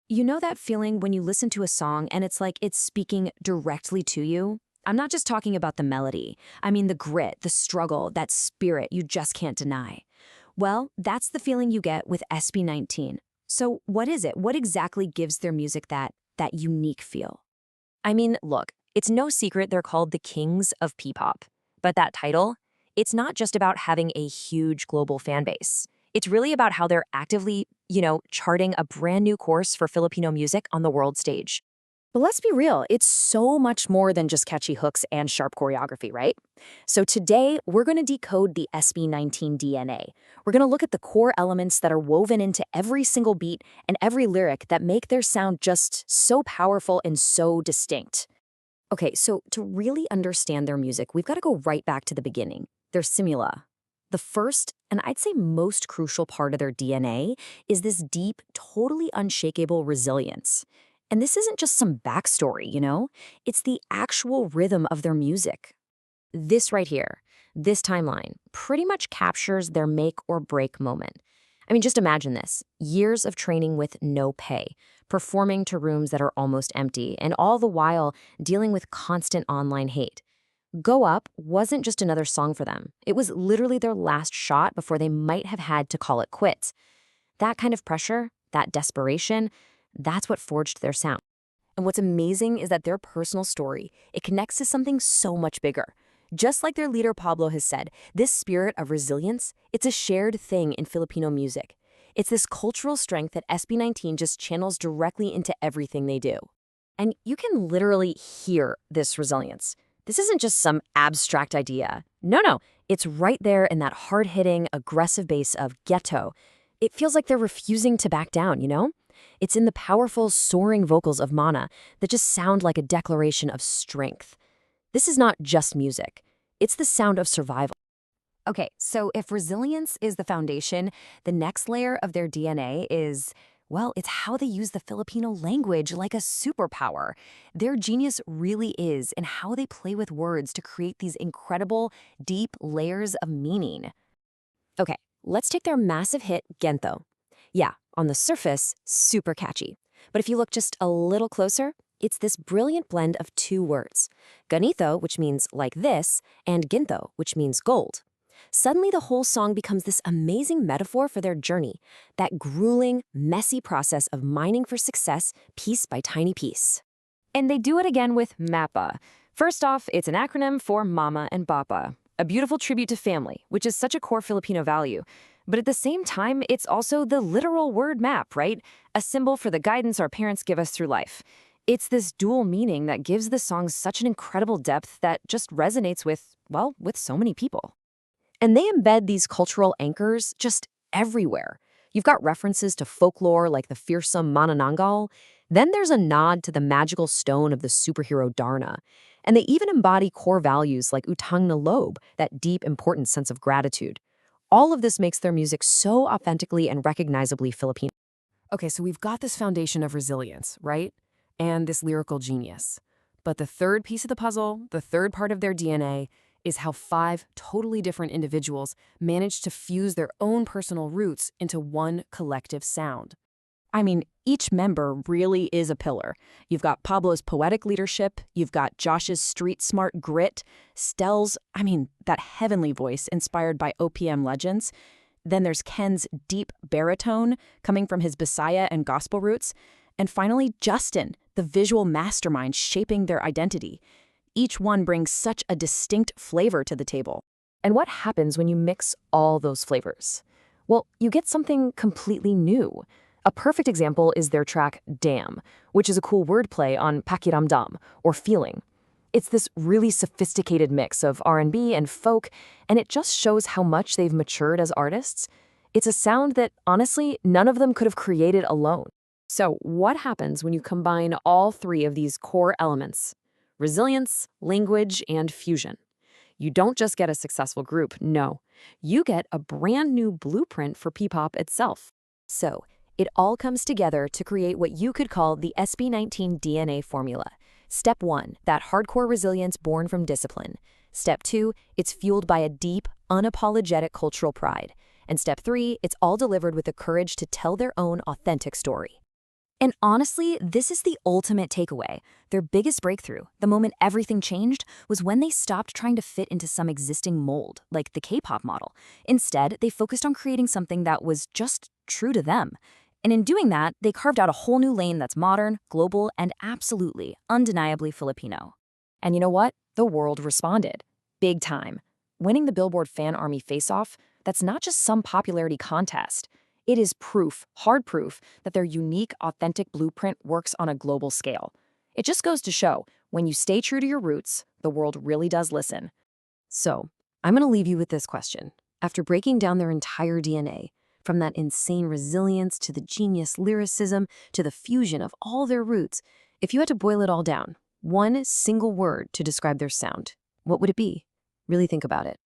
You know that feeling when you listen to a song and it's like it's speaking directly to you? I'm not just talking about the melody. I mean the grit, the struggle, that spirit you just can't deny. Well, that's the feeling you get with SB19. So what is it? What exactly gives their music that unique feel? I mean, look, it's no secret they're called the kings of P-pop. But that title, it's not just about having a huge global fan base. It's really about how they're actively, charting a brand new course for Filipino music on the world stage. But let's be real, it's so much more than just catchy hooks and sharp choreography, right? So today, we're going to decode the SB19 DNA. We're going to look at the core elements that are woven into every single beat and every lyric that make their sound just so powerful and so distinct. Okay, so to really understand their music, we've got to go right back to the beginning. Their Simula. The first, and I'd say most crucial part of their DNA is this deep, totally unshakable resilience. And this isn't just some backstory, It's the actual rhythm of their music. This right here, this timeline, pretty much captures their make or break moment. I mean, just imagine this. Years of training with no pay, performing to rooms that are almost empty, and all the while dealing with constant online hate. Go Up wasn't just another song for them. It was literally their last shot before they might have had to call it quits. That kind of pressure, that desperation, that's what forged their sound. And what's amazing is that their personal story, it connects to something so much bigger. Just like their leader Pablo has said, this spirit of resilience, it's a shared thing in Filipino music. It's this cultural strength that SB19 just channels directly into everything they do. And you can literally hear this resilience. This isn't just some abstract idea. No, it's right there in that hard-hitting, aggressive bass of Gento. It feels like they're refusing to back down. It's in the powerful, soaring vocals of Mana that just sound like a declaration of strength. This is not just music. It's the sound of survival. Okay, so if resilience is the foundation, the next layer of their DNA is, well, it's how they use the Filipino language like a superpower. Their genius really is in how they play with words to create these incredible, deep layers of meaning. Okay, let's take their massive hit, Gento. Yeah, on the surface, super catchy. But if you look just a little closer, it's this brilliant blend of two words. Ganito, which means like this, and ginto, which means gold. Suddenly the whole song becomes this amazing metaphor for their journey, that grueling, messy process of mining for success piece by tiny piece. And they do it again with MAPA. First off, it's an acronym for Mama and Papa, a beautiful tribute to family, which is such a core Filipino value. But at the same time, it's also the literal word map, right? A symbol for the guidance our parents give us through life. It's this dual meaning that gives the song such an incredible depth that just resonates with so many people. And they embed these cultural anchors just everywhere. You've got references to folklore like the fearsome Manananggal. Then there's a nod to the magical stone of the superhero Darna. And they even embody core values like utang na loob, that deep, important sense of gratitude. All of this makes their music so authentically and recognizably Filipino. Okay, so we've got this foundation of resilience, right? And this lyrical genius. But the third piece of the puzzle, the third part of their DNA, is how five totally different individuals managed to fuse their own personal roots into one collective sound. I mean, each member really is a pillar. You've got Pablo's poetic leadership, you've got Josh's street-smart grit, Stell's, that heavenly voice inspired by OPM legends. Then there's Ken's deep baritone coming from his Bisaya and gospel roots. And finally, Justin, the visual mastermind shaping their identity. Each one brings such a distinct flavor to the table. And what happens when you mix all those flavors? Well, you get something completely new. A perfect example is their track Damn, which is a cool wordplay on pakiramdam, or feeling. It's this really sophisticated mix of R&B and folk, and it just shows how much they've matured as artists. It's a sound that, honestly, none of them could have created alone. So what happens when you combine all three of these core elements? Resilience, language, and fusion. You don't just get a successful group, no. You get a brand new blueprint for P-pop itself. So, it all comes together to create what you could call the SB19 DNA formula. Step 1, that hardcore resilience born from discipline. Step 2, it's fueled by a deep, unapologetic cultural pride. And Step 3, it's all delivered with the courage to tell their own authentic story. And honestly, this is the ultimate takeaway. Their biggest breakthrough, the moment everything changed, was when they stopped trying to fit into some existing mold, like the K-pop model. Instead, they focused on creating something that was just true to them. And in doing that, they carved out a whole new lane that's modern, global, and absolutely, undeniably Filipino. And you know what? The world responded. Big time. Winning the Billboard Fan Army Face-Off, that's not just some popularity contest. It is proof, hard proof, that their unique, authentic blueprint works on a global scale. It just goes to show, when you stay true to your roots, the world really does listen. So, I'm going to leave you with this question. After breaking down their entire DNA, from that insane resilience to the genius lyricism to the fusion of all their roots, if you had to boil it all down, one single word to describe their sound, what would it be? Really think about it.